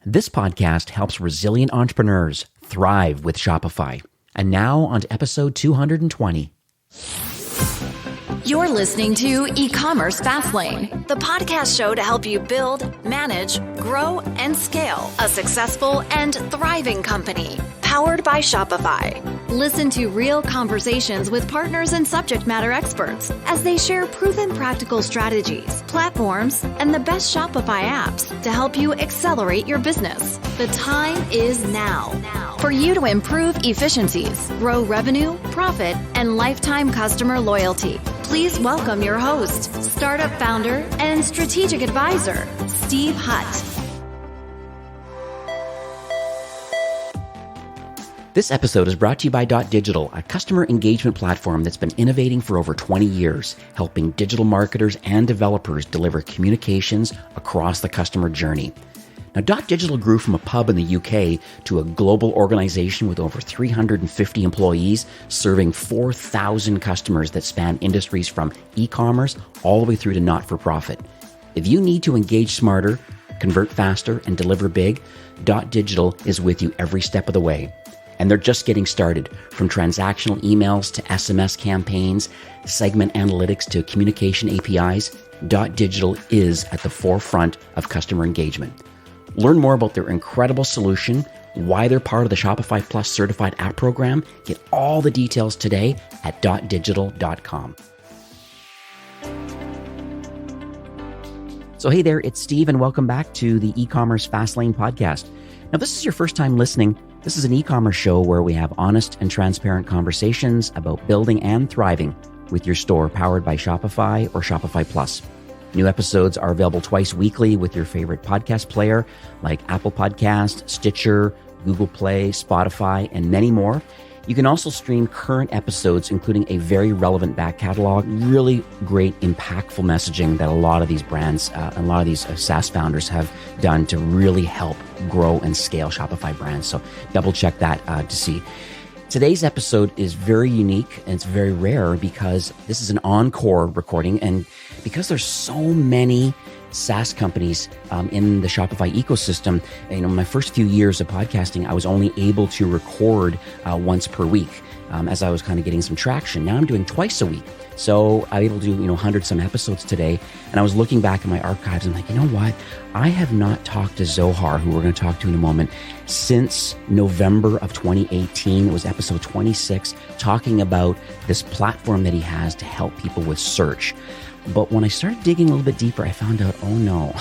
This podcast helps resilient entrepreneurs thrive with Shopify. And now on to episode 220. You're listening to E-commerce Fastlane, the podcast show to help you build, manage, grow, and scale a successful and thriving company, powered by Shopify. Listen to real conversations with partners and subject matter experts as they share proven practical strategies, platforms, and the best Shopify apps to help you accelerate your business. The time is now for you to improve efficiencies, grow revenue, profit, and lifetime customer loyalty. Please welcome your host, startup founder and strategic advisor, Steve Hutt. This episode is brought to you by Digital, a customer engagement platform that's been innovating for over 20 years, helping digital marketers and developers deliver communications across the customer journey. Now, Digital grew from a pub in the UK to a global organization with over 350 employees, serving 4,000 customers that span industries from e-commerce all the way through to not-for-profit. If you need to engage smarter, convert faster, and deliver big, Digital is with you every step of the way. And they're just getting started. From transactional emails to SMS campaigns, segment analytics to communication APIs, Digital is at the forefront of customer engagement. Learn more about their incredible solution, why they're part of the Shopify Plus certified app program. Get all the details today at .digital.com. So hey there, it's Steve, and welcome back to the E-commerce Fastlane podcast. Now, this is your first time listening. This is an e-commerce show where we have honest and transparent conversations about building and thriving with your store powered by Shopify or Shopify Plus. New episodes are available twice weekly with your favorite podcast player like Apple Podcast, Stitcher, Google Play, Spotify, and many more. You can also stream current episodes, including a very relevant back catalog, really great, impactful messaging that a lot of these brands, a lot of these SaaS founders have done to really help grow and scale Shopify brands. So double check that to see. Today's episode is very unique and it's very rare because this is an encore recording, and because there's so many SaaS companies in the Shopify ecosystem. My first few years of podcasting, I was only able to record once per week as I was kind of getting some traction. Now I'm doing twice a week. So I'm able to do, 100 some episodes today. And I was looking back at my archives and like, you know what? I have not talked to Zohar, who we're going to talk to in a moment, since November of 2018. It was episode 26, talking about this platform that he has to help people with search. But when I started digging a little bit deeper, I found out, oh no,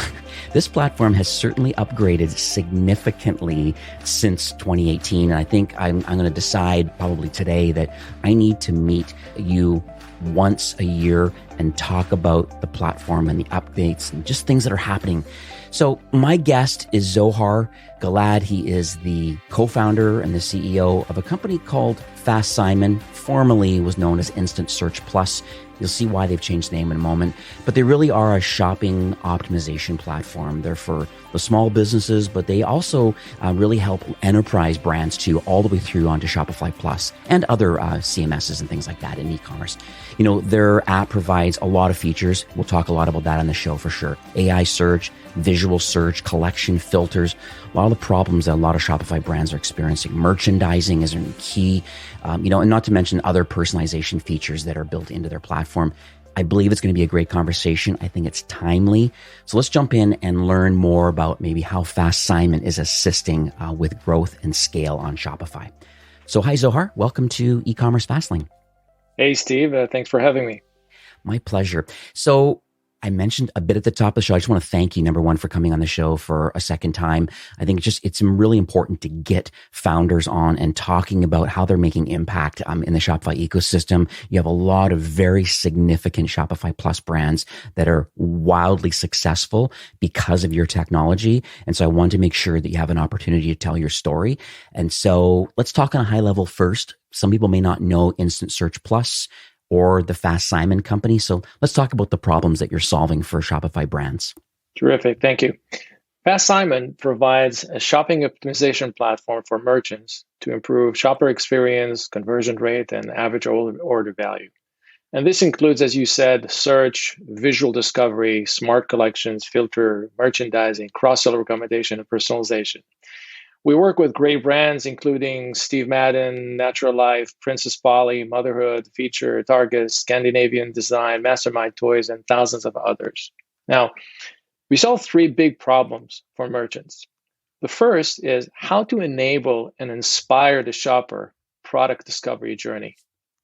this platform has certainly upgraded significantly since 2018. And I think I'm going to decide probably today that I need to meet you once a year and talk about the platform and the updates and just things that are happening. So my guest is Zohar Galad. He is the co-founder and the CEO of a company called Fast Simon, formerly was known as Instant Search Plus. You'll see why they've changed the name in a moment, but they really are a shopping optimization platform. They're for the small businesses, but they also really help enterprise brands too, all the way through onto Shopify Plus and other CMSs and things like that in e-commerce. Their app provides a lot of features. We'll talk a lot about that on the show for sure. AI search, visual search, collection, filters, a lot of the problems that a lot of Shopify brands are experiencing. Merchandising is key, and not to mention other personalization features that are built into their platform. I believe it's going to be a great conversation. I think it's timely. So let's jump in and learn more about maybe how Fast Simon is assisting with growth and scale on Shopify. So hi, Zohar. Welcome to E-commerce Fastlane. Hey, Steve. Thanks for having me. My pleasure. So I mentioned a bit at the top of the show. I just want to thank you, number one, for coming on the show for a second time. I think it's really important to get founders on and talking about how they're making impact in the Shopify ecosystem. You have a lot of very significant Shopify Plus brands that are wildly successful because of your technology. And so I want to make sure that you have an opportunity to tell your story. And so let's talk on a high level first. Some people may not know Instant Search Plus or the Fast Simon company. So let's talk about the problems that you're solving for Shopify brands. Terrific. Thank you. Fast Simon provides a shopping optimization platform for merchants to improve shopper experience, conversion rate, and average order value. And this includes, as you said, search, visual discovery, smart collections, filter, merchandising, cross-seller recommendation, and personalization. We work with great brands, including Steve Madden, Natural Life, Princess Polly, Motherhood, Feature, Target, Scandinavian Design, Mastermind Toys, and thousands of others. Now, we solve three big problems for merchants. The first is how to enable and inspire the shopper product discovery journey.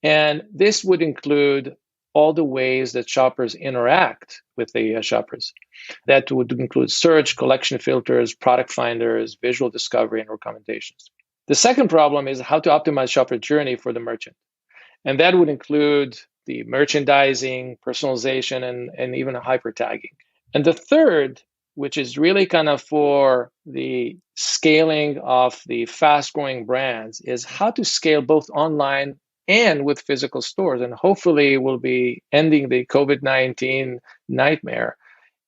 And this would include all the ways that shoppers interact with the shoppers. That would include search, collection filters, product finders, visual discovery, and recommendations. The second problem is how to optimize shopper journey for the merchant. And that would include the merchandising, personalization, and even hyper tagging. And the third, which is really kind of for the scaling of the fast growing brands, is how to scale both online and with physical stores. And hopefully we'll be ending the COVID-19 nightmare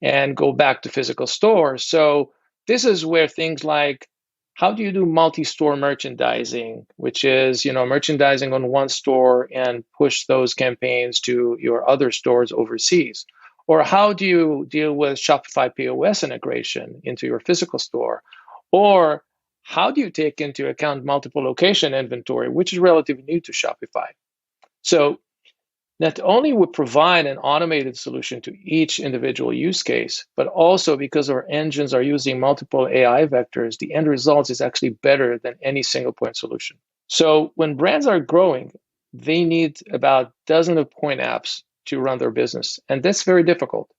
and go back to physical stores. So this is where things like, how do you do multi-store merchandising, which is, merchandising on one store and push those campaigns to your other stores overseas? Or how do you deal with Shopify POS integration into your physical store? Or how do you take into account multiple location inventory, which is relatively new to Shopify? So not only we provide an automated solution to each individual use case, but also because our engines are using multiple AI vectors, the end result is actually better than any single point solution. So when brands are growing, they need about a dozen of point apps to run their business, and that's very difficult.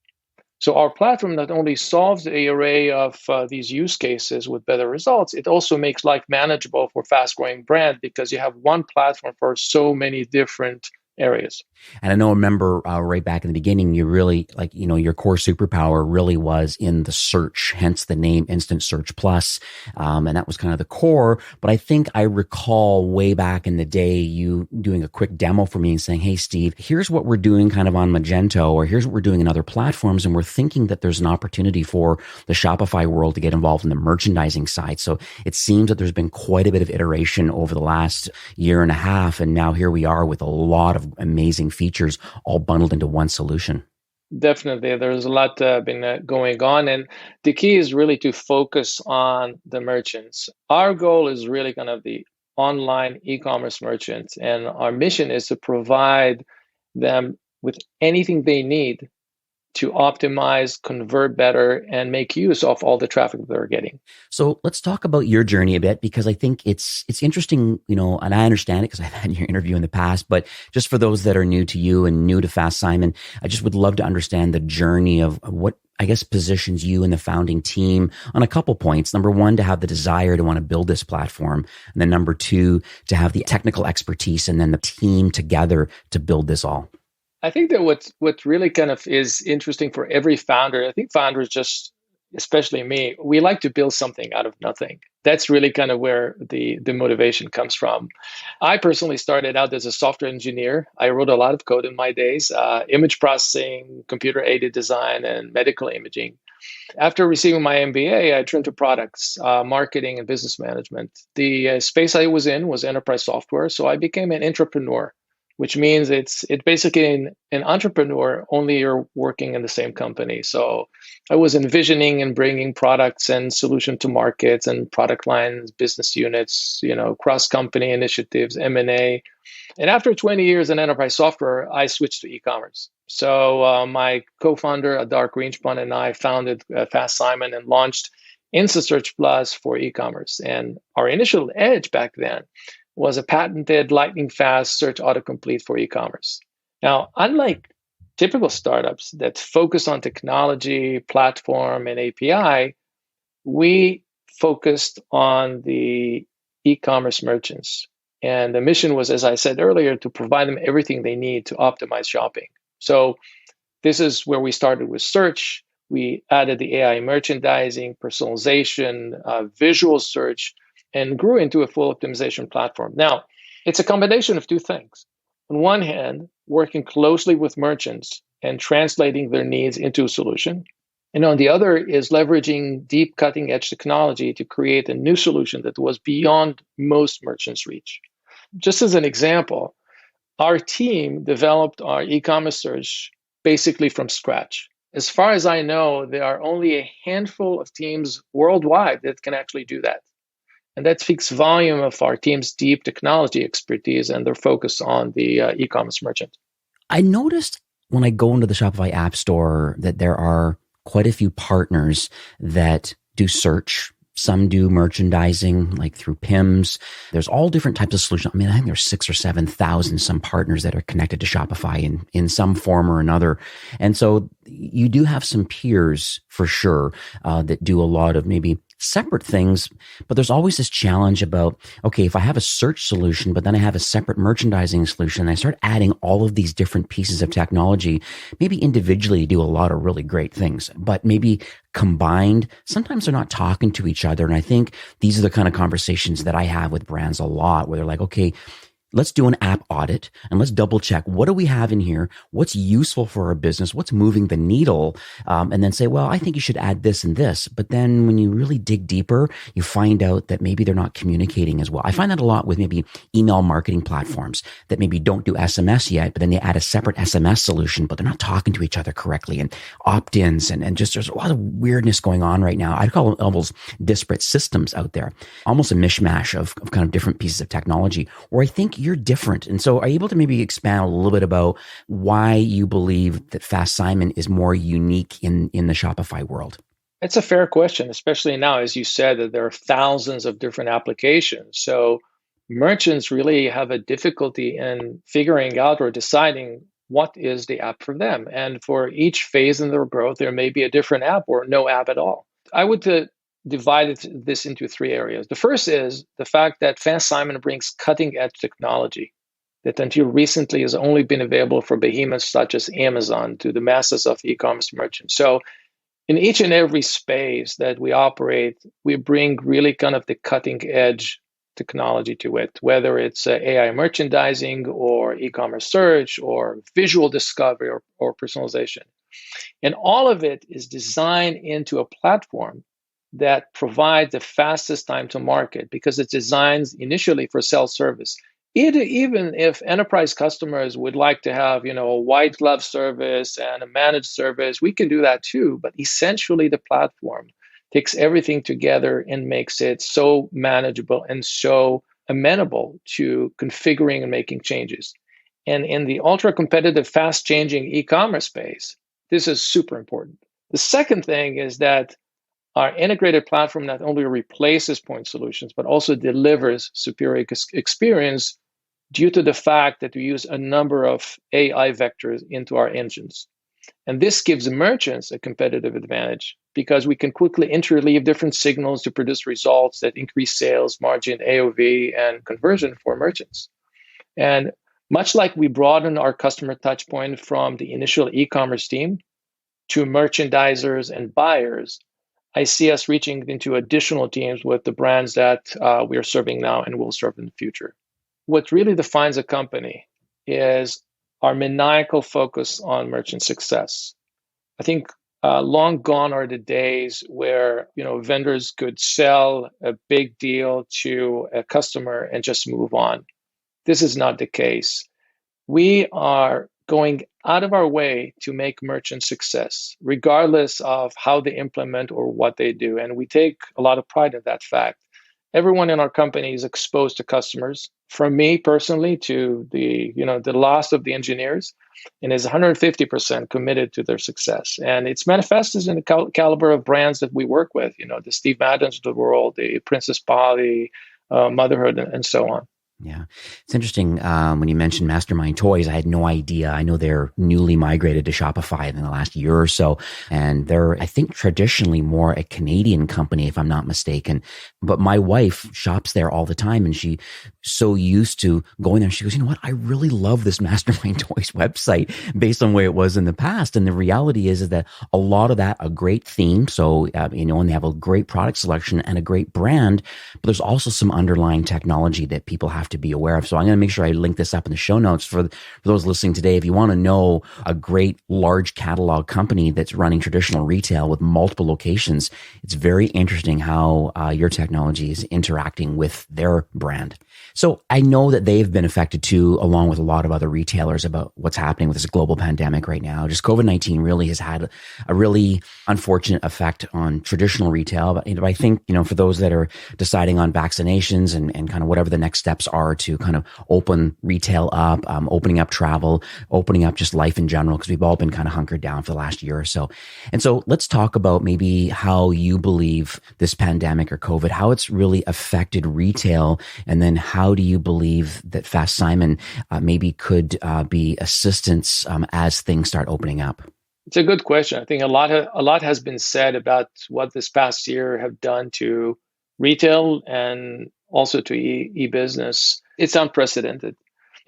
So our platform not only solves the array of these use cases with better results, it also makes life manageable for fast-growing brands because you have one platform for so many different areas. And I remember right back in the beginning, you really your core superpower really was in the search, hence the name Instant Search Plus. And that was kind of the core. But I think I recall way back in the day, you doing a quick demo for me and saying, hey, Steve, here's what we're doing kind of on Magento, or here's what we're doing in other platforms. And we're thinking that there's an opportunity for the Shopify world to get involved in the merchandising side. So it seems that there's been quite a bit of iteration over the last year and a half. And now here we are with a lot of amazing features all bundled into one solution. Definitely. There's a lot been going on. And the key is really to focus on the merchants. Our goal is really kind of the online e-commerce merchants. And our mission is to provide them with anything they need to optimize, convert better, and make use of all the traffic that they're getting. So let's talk about your journey a bit, because I think it's interesting, and I understand it because I've had your interview in the past, but just for those that are new to you and new to Fast Simon, I just would love to understand the journey of what, I guess, positions you and the founding team on a couple points. Number one, to have the desire to want to build this platform. And then number two, to have the technical expertise and then the team together to build this all. I think that what really kind of is interesting for every founder, I think founders just, especially me, we like to build something out of nothing. That's really kind of where the motivation comes from. I personally started out as a software engineer. I wrote a lot of code in my days, image processing, computer-aided design, and medical imaging. After receiving my MBA, I turned to products, marketing, and business management. The space I was in was enterprise software, so I became an entrepreneur, which means it's basically an entrepreneur, only you're working in the same company. So I was envisioning and bringing products and solution to markets and product lines, business units, cross-company initiatives, M&A. And after 20 years in enterprise software, I switched to e-commerce. So my co-founder, Adar Greenspun, and I founded Fast Simon and launched Instant Search Plus for e-commerce. And our initial edge back then was a patented lightning-fast search autocomplete for e-commerce. Now, unlike typical startups that focus on technology, platform, and API, we focused on the e-commerce merchants. And the mission was, as I said earlier, to provide them everything they need to optimize shopping. So this is where we started with search. We added the AI merchandising, personalization, visual search, and grew into a full optimization platform. Now, it's a combination of two things. On one hand, working closely with merchants and translating their needs into a solution. And on the other is leveraging deep cutting-edge technology to create a new solution that was beyond most merchants' reach. Just as an example, Our team developed our e-commerce search basically from scratch. As far as I know, there are only a handful of teams worldwide that can actually do that. And that speaks volume of our team's deep technology expertise and their focus on the e-commerce merchant. I noticed when I go into the Shopify App Store that there are quite a few partners that do search. Some do merchandising, like through PIMS. There's all different types of solutions. I mean, I think there's 6,000 or 7,000 some partners that are connected to Shopify in some form or another. And so you do have some peers for sure that do a lot of maybe separate things, but there's always this challenge about, okay, if I have a search solution, but then I have a separate merchandising solution, and I start adding all of these different pieces of technology, maybe individually do a lot of really great things, but maybe combined, sometimes they're not talking to each other. And I think these are the kind of conversations that I have with brands a lot, where they're like, okay, let's do an app audit and let's double check. What do we have in here? What's useful for our business? What's moving the needle? And then say, well, I think you should add this and this. But then when you really dig deeper, you find out that maybe they're not communicating as well. I find that a lot with maybe email marketing platforms that maybe don't do SMS yet, but then they add a separate SMS solution, but they're not talking to each other correctly, and opt-ins and just there's a lot of weirdness going on right now. I'd call it almost disparate systems out there, almost a mishmash of kind of different pieces of technology, where I think you're different. And so are you able to maybe expand a little bit about why you believe that Fast Simon is more unique in the Shopify world? It's a fair question, especially now, as you said, that there are thousands of different applications. So merchants really have a difficulty in figuring out or deciding what is the app for them. And for each phase in their growth, there may be a different app or no app at all. I would divide this into three areas. The first is the fact that Fast Simon brings cutting edge technology that until recently has only been available for behemoths such as Amazon to the masses of e-commerce merchants. So in each and every space that we operate, we bring really kind of the cutting edge technology to it, whether it's AI merchandising or e-commerce search or visual discovery or personalization. And all of it is designed into a platform that provides the fastest time to market because it's designed initially for self-service. Even if enterprise customers would like to have, a white glove service and a managed service, we can do that too. But essentially, the platform takes everything together and makes it so manageable and so amenable to configuring and making changes. And in the ultra-competitive, fast-changing e-commerce space, this is super important. The second thing is that our integrated platform not only replaces point solutions, but also delivers superior experience due to the fact that we use a number of AI vectors into our engines. And this gives merchants a competitive advantage because we can quickly interleave different signals to produce results that increase sales, margin, AOV, and conversion for merchants. And much like we broaden our customer touchpoint from the initial e-commerce team to merchandisers and buyers, I see us reaching into additional teams with the brands that we are serving now and will serve in the future. What really defines a company is our maniacal focus on merchant success. I think long gone are the days where vendors could sell a big deal to a customer and just move on. This is not the case. We are going out of our way to make merchants success, regardless of how they implement or what they do. And we take a lot of pride in that fact. Everyone in our company is exposed to customers, from me personally to the last of the engineers, and is 150% committed to their success. And it's manifested in the caliber of brands that we work with, the Steve Maddens of the world, the Princess Polly, Motherhood, and so on. Yeah. It's interesting. When you mentioned Mastermind Toys, I had no idea. I know they're newly migrated to Shopify in the last year or so. And they're, I think, traditionally more a Canadian company, if I'm not mistaken. But my wife shops there all the time, and she's so used to going there. She goes, you know what? I really love this Mastermind Toys website based on where it was in the past. And the reality is that a lot of that, a great theme. So, and they have a great product selection and a great brand, but there's also some underlying technology that people have have to be aware of. So I'm going to make sure I link this up in the show notes for those listening today. If you want to know a great large catalog company that's running traditional retail with multiple locations, it's very interesting how your technology is interacting with their brand. So I know that they've been affected too, along with a lot of other retailers, about what's happening with this global pandemic right now. Just COVID-19 really has had a really unfortunate effect on traditional retail. But I think, for those that are deciding on vaccinations and kind of whatever the next steps are to kind of open retail up, opening up travel, opening up just life in general, because we've all been kind of hunkered down for the last year or so. And so let's talk about maybe how you believe this pandemic or COVID, how it's really affected retail, and then how do you believe that Fast Simon maybe could be assistance as things start opening up? It's a good question. I think a lot has been said about what this past year have done to retail and also to e-business. It's unprecedented.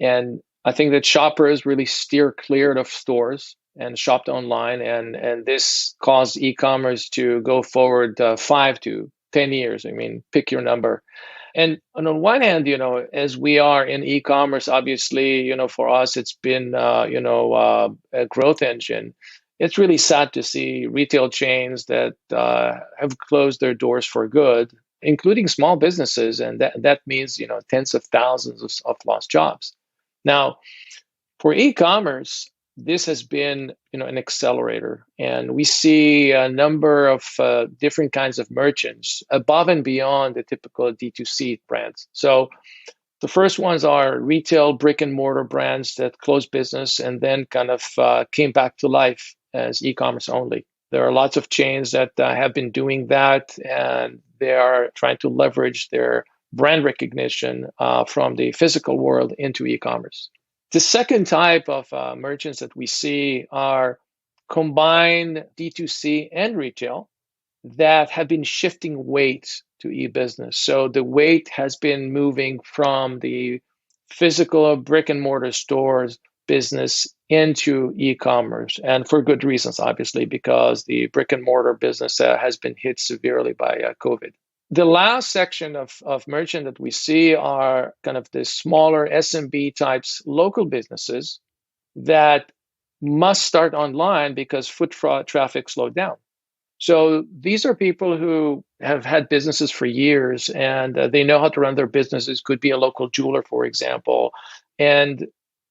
And I think that shoppers really steer clear of stores and shopped online. And this caused e-commerce to go forward 5 to 10 years. I mean, pick your number. And on one hand, as we are in e-commerce, obviously, for us, it's been, a growth engine. It's really sad to see retail chains that have closed their doors for good, including small businesses. And that means, tens of thousands of lost jobs. Now, for e-commerce, this has been, an accelerator. And we see a number of different kinds of merchants above and beyond the typical D2C brands. So the first ones are retail brick and mortar brands that closed business and then kind of came back to life as e-commerce only. There are lots of chains that have been doing that, and they are trying to leverage their brand recognition from the physical world into e-commerce. The second type of merchants that we see are combined D2C and retail that have been shifting weight to e-business. So the weight has been moving from the physical brick and mortar stores business into e-commerce, and for good reasons, obviously, because the brick and mortar business has been hit severely by COVID. The last section of merchant that we see are kind of the smaller SMB types local businesses that must start online because foot traffic slowed down. So these are people who have had businesses for years and they know how to run their businesses. Could be a local jeweler, for example. And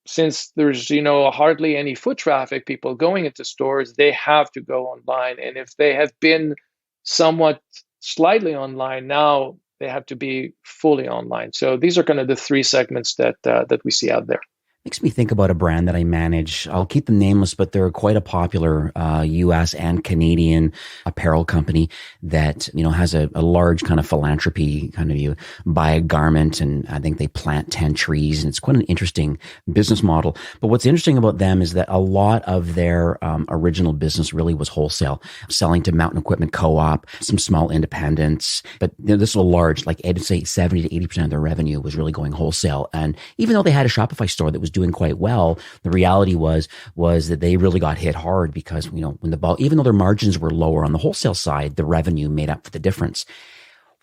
since there's, hardly any foot traffic, people going into stores, they have to go online. And if they have been somewhat slightly online, now they have to be fully online. So these are kind of the three segments that we see out there. Makes me think about a brand that I manage. I'll keep them nameless, but they're quite a popular U.S. and Canadian apparel company that, has a large kind of philanthropy, kind of you buy a garment and I think they plant 10 trees, and it's quite an interesting business model. But what's interesting about them is that a lot of their original business really was wholesale, selling to Mountain Equipment Co-op, some small independents. But this was large, like I'd say 70 to 80% of their revenue was really going wholesale. And even though they had a Shopify store that was doing quite well, the reality was that they really got hit hard because, when even though their margins were lower on the wholesale side, the revenue made up for the difference.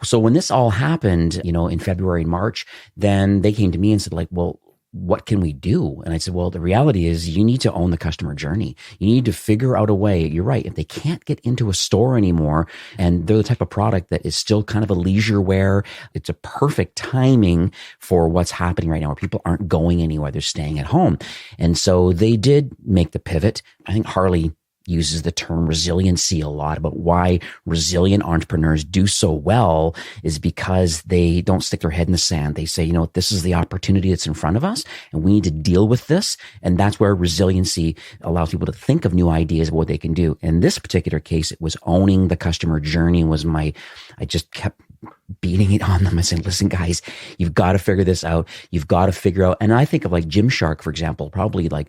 So when this all happened, in February and March, then they came to me and said, well, what can we do? And I said, well, the reality is you need to own the customer journey. You need to figure out a way. You're right. If they can't get into a store anymore, and they're the type of product that is still kind of a leisure wear, it's a perfect timing for what's happening right now where people aren't going anywhere. They're staying at home. And so they did make the pivot. I think Harley uses the term resiliency a lot about why resilient entrepreneurs do so well is because they don't stick their head in the sand. They say, this is the opportunity that's in front of us and we need to deal with this. And that's where resiliency allows people to think of new ideas of what they can do. In this particular case, it was owning the customer journey I just kept beating it on them and saying, listen, guys, you've got to figure this out. You've got to figure out. And I think of like Gymshark, for example, probably like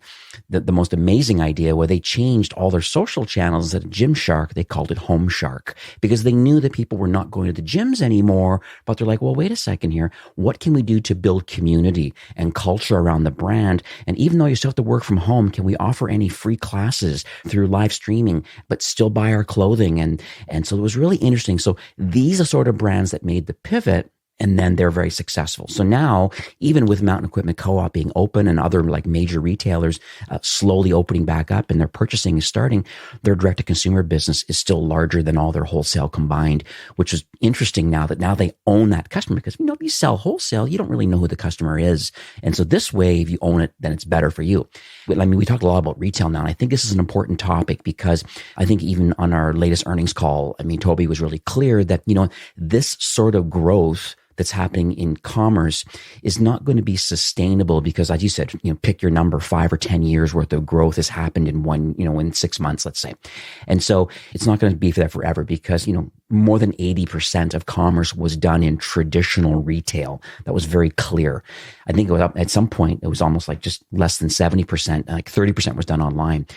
the most amazing idea where they changed all their social channels. Instead of Gymshark, they called it Home Shark because they knew that people were not going to the gyms anymore. But they're like, well, wait a second here. What can we do to build community and culture around the brand? And even though you still have to work from home, can we offer any free classes through live streaming, but still buy our clothing? And so it was really interesting. So these are sort of brands that made the pivot. and then they're very successful. So now, even with Mountain Equipment Co-op being open and other like major retailers slowly opening back up and their purchasing is starting, their direct-to-consumer business is still larger than all their wholesale combined, which is interesting now that now they own that customer, because if you sell wholesale, you don't really know who the customer is. And so this way, if you own it, then it's better for you. I mean, we talked a lot about retail now, and I think this is an important topic because I think even on our latest earnings call, I mean, Toby was really clear that, this sort of growth that's happening in commerce is not going to be sustainable because, as you said, pick your number, 5 or 10 years worth of growth has happened in in 6 months, let's say. And so it's not going to be for that forever because, more than 80% of commerce was done in traditional retail. That was very clear. I think it was at some point, it was almost like just less than 70%, like 30% was done online.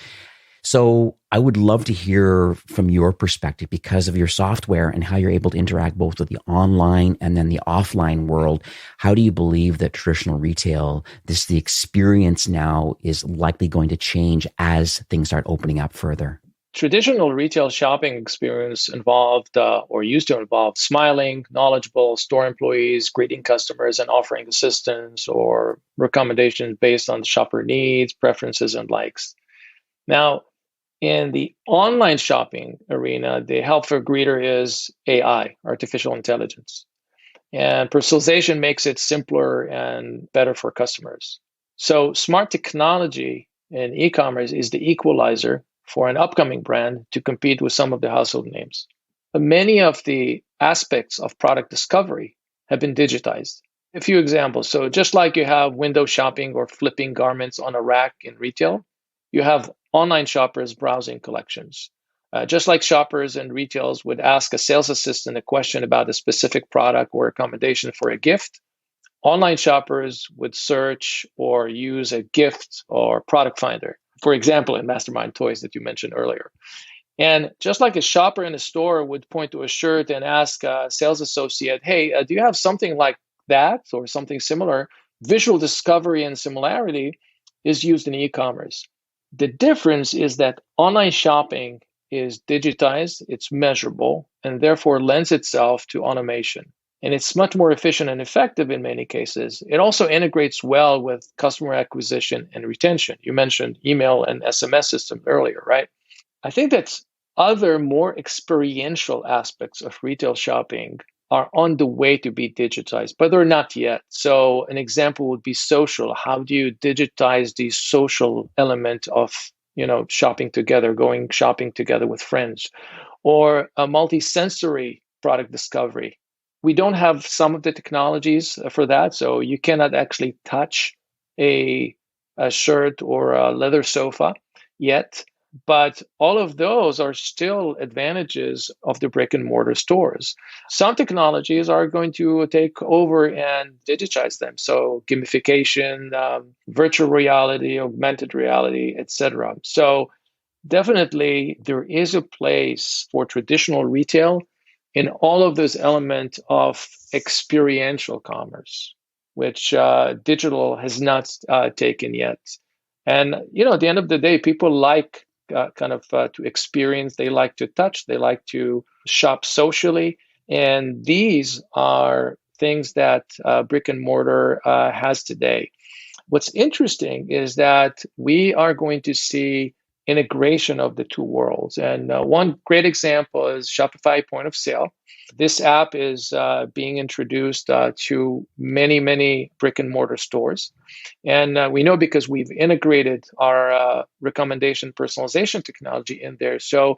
So I would love to hear from your perspective because of your software and how you're able to interact both with the online and then the offline world. How do you believe that traditional retail, the experience now is likely going to change as things start opening up further? Traditional retail shopping experience involved or used to involve smiling, knowledgeable store employees, greeting customers, and offering assistance or recommendations based on shopper needs, preferences, and likes. Now, in the online shopping arena, the help for greeter is AI, artificial intelligence. And personalization makes it simpler and better for customers. So smart technology in e-commerce is the equalizer for an upcoming brand to compete with some of the household names. But many of the aspects of product discovery have been digitized. A few examples. So just like you have window shopping or flipping garments on a rack in retail, you have online shoppers browsing collections. Just like shoppers and retailers would ask a sales assistant a question about a specific product or accommodation for a gift, online shoppers would search or use a gift or product finder, for example, in Mastermind Toys that you mentioned earlier. And just like a shopper in a store would point to a shirt and ask a sales associate, hey, do you have something like that or something similar? Visual discovery and similarity is used in e-commerce. The difference is that online shopping is digitized, it's measurable, and therefore lends itself to automation. And it's much more efficient and effective in many cases. It also integrates well with customer acquisition and retention. You mentioned email and SMS systems earlier, right? I think that other more experiential aspects of retail shopping are on the way to be digitized, but they're not yet. So an example would be social. How do you digitize the social element of, shopping together, going shopping together with friends, or a multi-sensory product discovery? We don't have some of the technologies for that. So you cannot actually touch a shirt or a leather sofa yet. But all of those are still advantages of the brick and mortar stores. Some technologies are going to take over and digitize them. So gamification, virtual reality, augmented reality, etc. So definitely there is a place for traditional retail in all of those elements of experiential commerce, which digital has not taken yet. And, at the end of the day, people like to experience, they like to touch, they like to shop socially. And these are things that brick and mortar has today. What's interesting is that we are going to see integration of the two worlds. And one great example is Shopify Point of Sale. This app is being introduced to many, many brick and mortar stores. And we know because we've integrated our recommendation personalization technology in there. So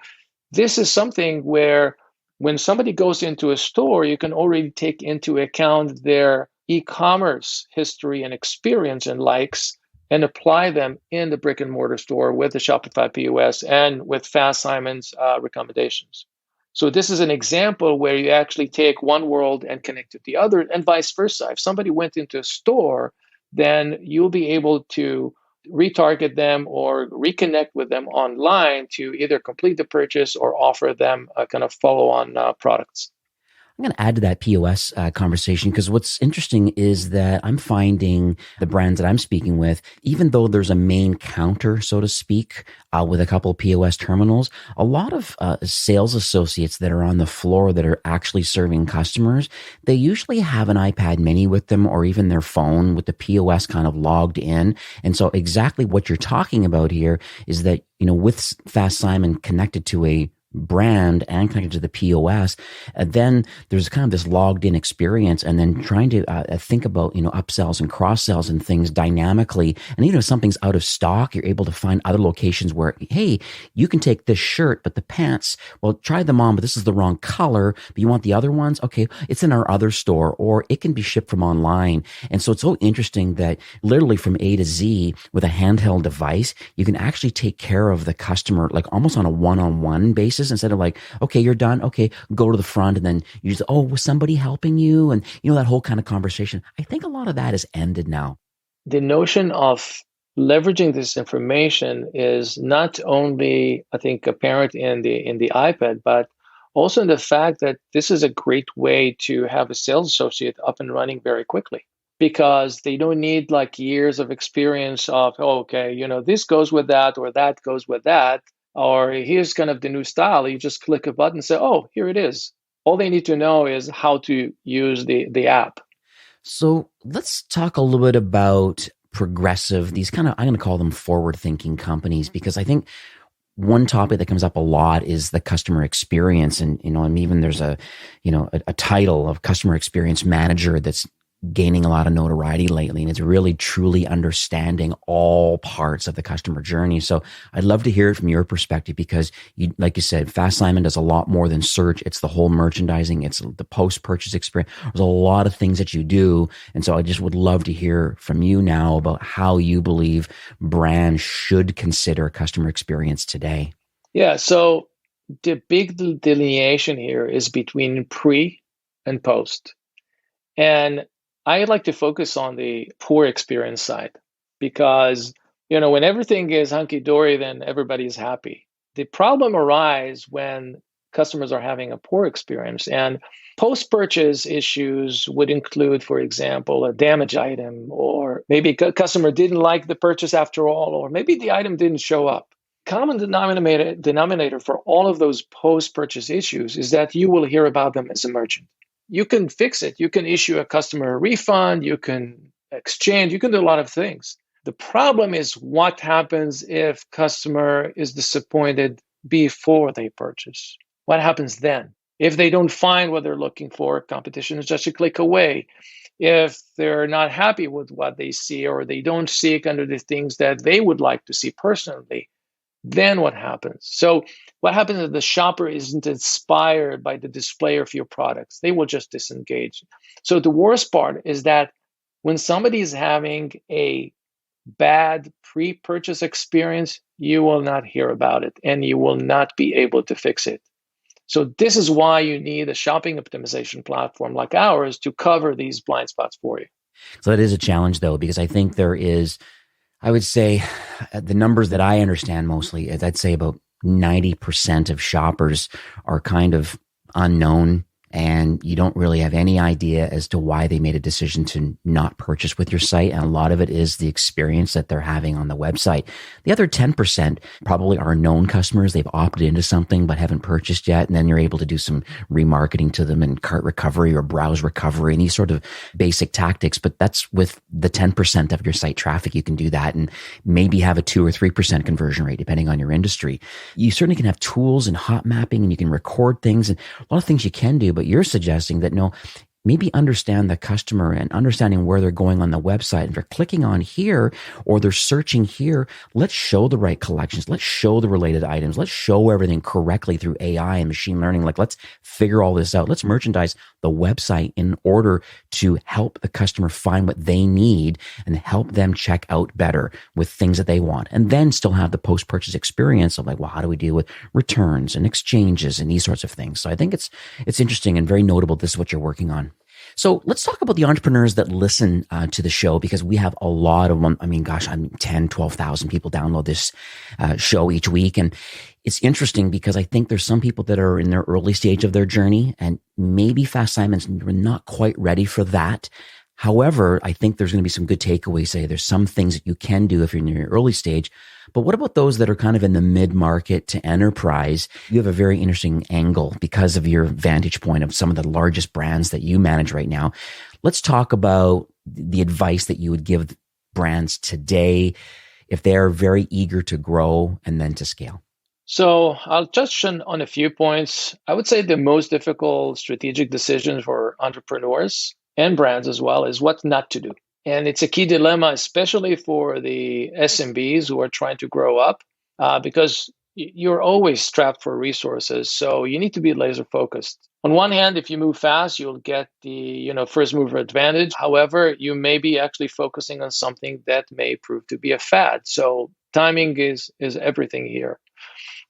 this is something where when somebody goes into a store, you can already take into account their e-commerce history and experience and likes and apply them in the brick and mortar store with the Shopify POS and with Fast Simon's recommendations. So this is an example where you actually take one world and connect to the other, and vice versa. If somebody went into a store, then you'll be able to retarget them or reconnect with them online to either complete the purchase or offer them a kind of follow-on products. I'm going to add to that POS conversation, because what's interesting is that I'm finding the brands that I'm speaking with, even though there's a main counter, so to speak, with a couple of POS terminals, a lot of sales associates that are on the floor that are actually serving customers, they usually have an iPad mini with them, or even their phone with the POS kind of logged in. And so exactly what you're talking about here is that, with Fast Simon connected to a brand and connected to the POS, then there's kind of this logged in experience, and then trying to think about, upsells and cross sells and things dynamically. And even if something's out of stock, you're able to find other locations where, hey, you can take this shirt, but the pants, well, try them on, but this is the wrong color, but you want the other ones? Okay, it's in our other store, or it can be shipped from online. And so it's so interesting that literally from A to Z with a handheld device, you can actually take care of the customer, like almost on a one-on-one basis, instead of like, okay, you're done. Okay, go to the front. And then you just, oh, was somebody helping you? And that whole kind of conversation. I think a lot of that has ended now. The notion of leveraging this information is not only, I think, apparent in the iPad, but also in the fact that this is a great way to have a sales associate up and running very quickly, because they don't need like years of experience of, oh, okay, this goes with that, or that goes with that, or here's kind of the new style. You just click a button and say, oh, here it is. All they need to know is how to use the app. So let's talk a little bit about progressive, these kind of, I'm going to call them forward-thinking companies, because I think one topic that comes up a lot is the customer experience. And, and even there's a title of customer experience manager that's gaining a lot of notoriety lately, and it's really truly understanding all parts of the customer journey. So I'd love to hear it from your perspective, because you, like you said, Fast Simon does a lot more than search. It's the whole merchandising. It's the post-purchase experience. There's a lot of things that you do. And so I just would love to hear from you now about how you believe brands should consider customer experience today. Yeah. So the big delineation here is between pre and post. And I like to focus on the poor experience side, because, when everything is hunky-dory, then everybody's happy. The problem arises when customers are having a poor experience. And post-purchase issues would include, for example, a damaged item, or maybe a customer didn't like the purchase after all, or maybe the item didn't show up. Common denominator for all of those post-purchase issues is that you will hear about them as a merchant. You can fix it. You can issue a customer a refund. You can exchange. You can do a lot of things. The problem is what happens if customer is disappointed before they purchase. What happens then? If they don't find what they're looking for, competition is just a click away. If they're not happy with what they see, or they don't see it under the things that they would like to see personally, then what happens? So what happens if the shopper isn't inspired by the display of your products? They will just disengage. So the worst part is that when somebody is having a bad pre-purchase experience, you will not hear about it, and you will not be able to fix it. So this is why you need a shopping optimization platform like ours to cover these blind spots for you. So that is a challenge, though, because I think there is, I would say the numbers that I understand mostly, I'd say about 90% of shoppers are kind of unknown, and you don't really have any idea as to why they made a decision to not purchase with your site. And a lot of it is the experience that they're having on the website. The other 10% probably are known customers. They've opted into something but haven't purchased yet. And then you're able to do some remarketing to them and cart recovery or browse recovery and these sort of basic tactics. But that's with the 10% of your site traffic. You can do that and maybe have a 2 or 3% conversion rate, depending on your industry. You certainly can have tools and hot mapping, and you can record things and a lot of things you can do. But you're suggesting that no, maybe understand the customer and understanding where they're going on the website. If they're clicking on here or they're searching here, let's show the right collections. Let's show the related items. Let's show everything correctly through AI and machine learning. Like, let's figure all this out. Let's merchandise the website in order to help the customer find what they need and help them check out better with things that they want. And then still have the post-purchase experience of like, well, how do we deal with returns and exchanges and these sorts of things? So I think it's interesting and very notable. This is what you're working on. So let's talk about the entrepreneurs that listen to the show, because we have a lot of them. I mean, gosh, 10, 12,000 people download this show each week. And It's interesting because I think there's some people that are in their early stage of their journey and maybe Fast Simon's not quite ready for that. However, I think there's going to be some good takeaways. Say there's some things that you can do if you're in your early stage. But what about those that are kind of in the mid-market to enterprise? You have a very interesting angle because of your vantage point of some of the largest brands that you manage right now. Let's talk about the advice that you would give brands today if they're very eager to grow and then to scale. So I'll touch on a few points. I would say the most difficult strategic decision for entrepreneurs and brands as well is what not to do. And it's a key dilemma, especially for the SMBs who are trying to grow up, because you're always strapped for resources. So you need to be laser focused. On one hand, if you move fast, you'll get the first mover advantage. However, you may be actually focusing on something that may prove to be a fad. So timing is everything here.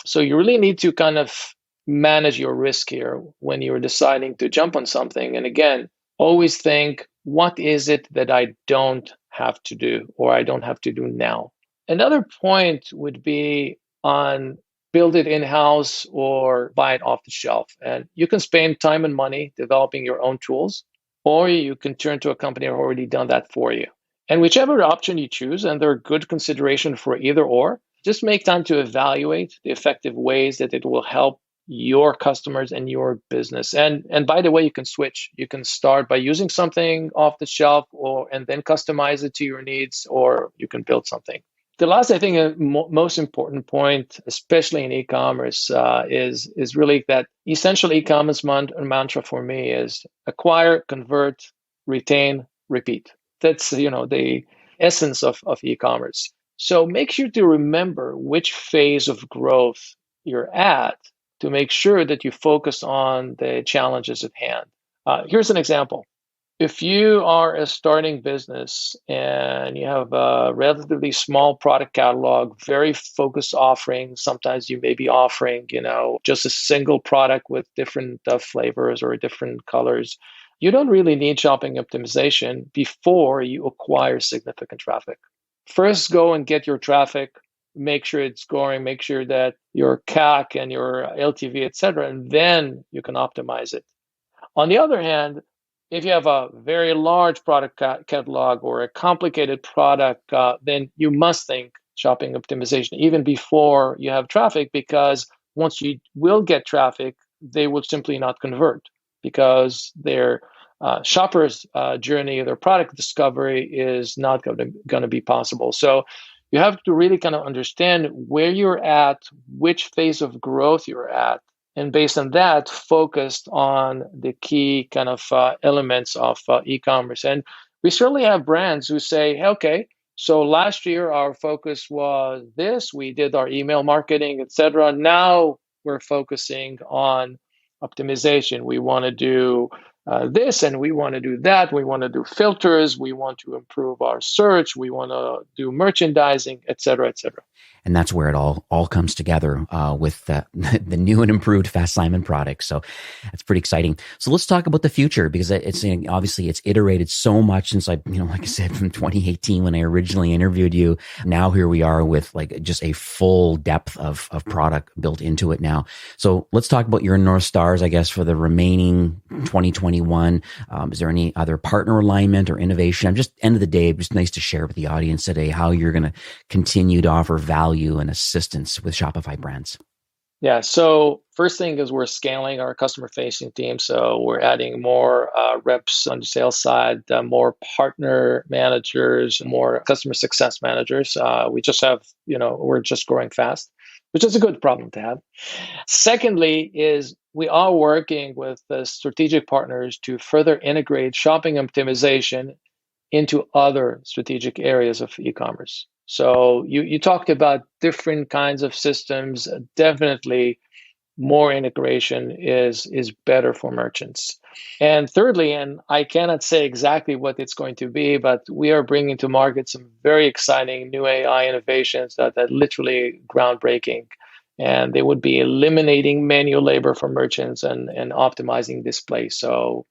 So you really need to kind of manage your risk here when you're deciding to jump on something. And again, always think, what is it that I don't have to do or I don't have to do now? Another point would be on build it in-house or buy it off the shelf. And you can spend time and money developing your own tools, or you can turn to a company who already done that for you. And whichever option you choose, and there are good consideration for either or, just make time to evaluate the effective ways that it will help your customers and your business. And by the way, you can switch. You can start by using something off the shelf and then customize it to your needs, or you can build something. The last, I think, most important point, especially in e-commerce, is really that essential e-commerce mantra for me is acquire, convert, retain, repeat. That's the essence of e-commerce. So make sure to remember which phase of growth you're at to make sure that you focus on the challenges at hand. Here's an example. If you are a starting business and you have a relatively small product catalog, very focused offerings, sometimes you may be offering, just a single product with different flavors or different colors. You don't really need shopping optimization before you acquire significant traffic. First, go and get your traffic, make sure it's scoring, make sure that your CAC and your LTV, et cetera, and then you can optimize it. On the other hand, if you have a very large product catalog or a complicated product, then you must think shopping optimization even before you have traffic, because once you will get traffic, they will simply not convert because their shopper's journey, their product discovery is not going to be possible. So you have to really kind of understand where you're at, which phase of growth you're at, and based on that, focused on the key kind of elements of e-commerce. And we certainly have brands who say, okay, so last year our focus was this, we did our email marketing, et cetera. Now we're focusing on optimization. We want to do this and we want to do that. We want to do filters. We want to improve our search. We want to do merchandising, et cetera, et cetera. And that's where it all comes together with the new and improved Fast Simon product. So that's pretty exciting. So let's talk about the future, because it's obviously it's iterated so much since like I said, from 2018 when I originally interviewed you. Now here we are with like just a full depth of product built into it now. So let's talk about your North Stars, I guess, for the remaining 2021. Is there any other partner alignment or innovation? I'm just end of the day, just nice to share with the audience today how you're going to continue to offer value and assistance with Shopify brands. Yeah. So first thing is we're scaling our customer facing team. So we're adding more reps on the sales side, more partner managers, more customer success managers. We just have, we're just growing fast, which is a good problem to have. Secondly is we are working with the strategic partners to further integrate shopping optimization into other strategic areas of e-commerce. So you talked about different kinds of systems. Definitely more integration is better for merchants. And thirdly, and I cannot say exactly what it's going to be, but we are bringing to market some very exciting new AI innovations that are literally groundbreaking. And they would be eliminating manual labor for merchants and optimizing display. So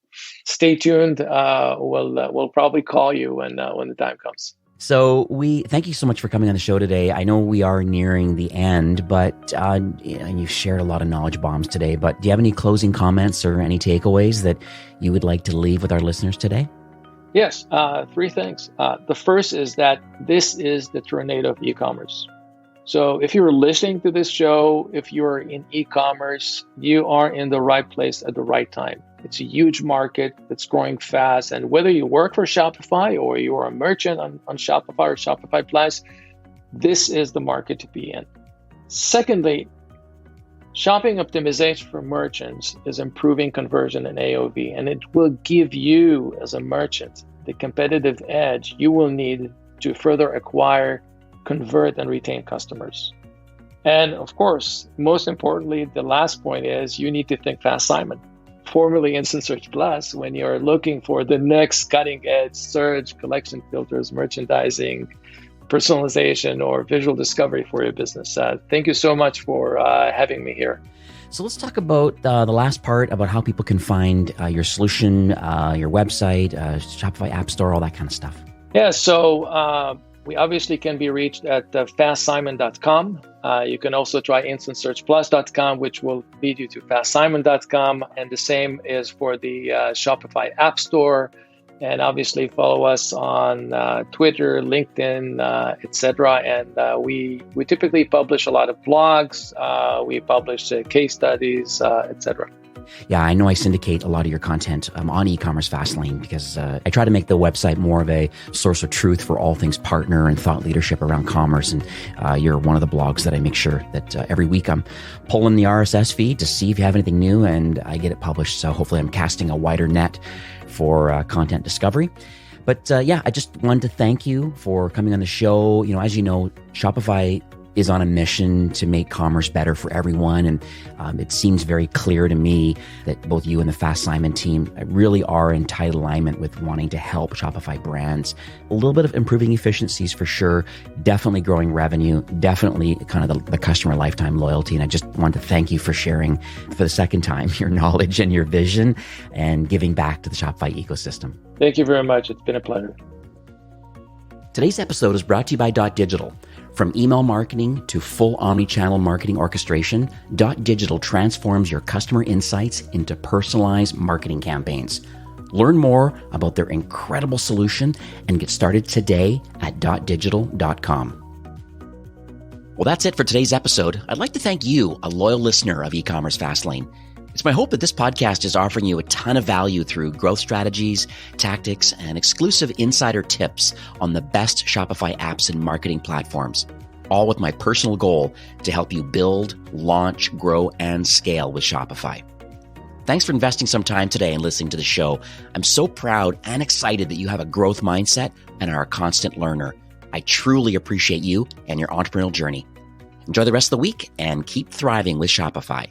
stay tuned. We'll probably call you when the time comes. So we thank you so much for coming on the show today. I know we are nearing the end, but and you've shared a lot of knowledge bombs today, but do you have any closing comments or any takeaways that you would like to leave with our listeners today? Yes, three things. The first is that this is the tornado of e-commerce. So if you're listening to this show, if you're in e-commerce, you are in the right place at the right time. It's a huge market that's growing fast. And whether you work for Shopify or you're a merchant on Shopify or Shopify Plus, this is the market to be in. Secondly, shopping optimization for merchants is improving conversion and AOV, and it will give you as a merchant the competitive edge you will need to further acquire, convert, and retain customers. And of course, most importantly, the last point is you need to think fast, Simon. Formerly Instant Search Plus, when you're looking for the next cutting edge search, collection filters, merchandising, personalization, or visual discovery for your business. Thank you so much for having me here. So let's talk about the last part about how people can find your solution, your website, Shopify App Store, all that kind of stuff. Yeah, so we obviously can be reached at fastsimon.com. You can also try instantsearchplus.com, which will lead you to fastsimon.com. And the same is for the Shopify App Store. And obviously follow us on Twitter, LinkedIn, etc. And we typically publish a lot of blogs. We publish case studies, etc. Yeah, I know I syndicate a lot of your content on e-commerce Fastlane because I try to make the website more of a source of truth for all things partner and thought leadership around commerce. And you're one of the blogs that I make sure that every week I'm pulling the RSS feed to see if you have anything new and I get it published. So hopefully I'm casting a wider net for content discovery. But yeah, I just wanted to thank you for coming on the show. You know, as you know, Shopify is on a mission to make commerce better for everyone. And it seems very clear to me that both you and the Fast Simon team really are in tight alignment with wanting to help Shopify brands. A little bit of improving efficiencies for sure, definitely growing revenue, definitely kind of the customer lifetime loyalty. And I just want to thank you for sharing for the second time your knowledge and your vision and giving back to the Shopify ecosystem. Thank you very much. It's been a pleasure. Today's episode is brought to you by Digital. From email marketing to full omni-channel marketing orchestration, Digital transforms your customer insights into personalized marketing campaigns. Learn more about their incredible solution and get started today at .digital.com. Well, that's it for today's episode. I'd like to thank you, a loyal listener of e-commerce Fastlane. It's my hope that this podcast is offering you a ton of value through growth strategies, tactics, and exclusive insider tips on the best Shopify apps and marketing platforms, all with my personal goal to help you build, launch, grow, and scale with Shopify. Thanks for investing some time today and listening to the show. I'm so proud and excited that you have a growth mindset and are a constant learner. I truly appreciate you and your entrepreneurial journey. Enjoy the rest of the week and keep thriving with Shopify.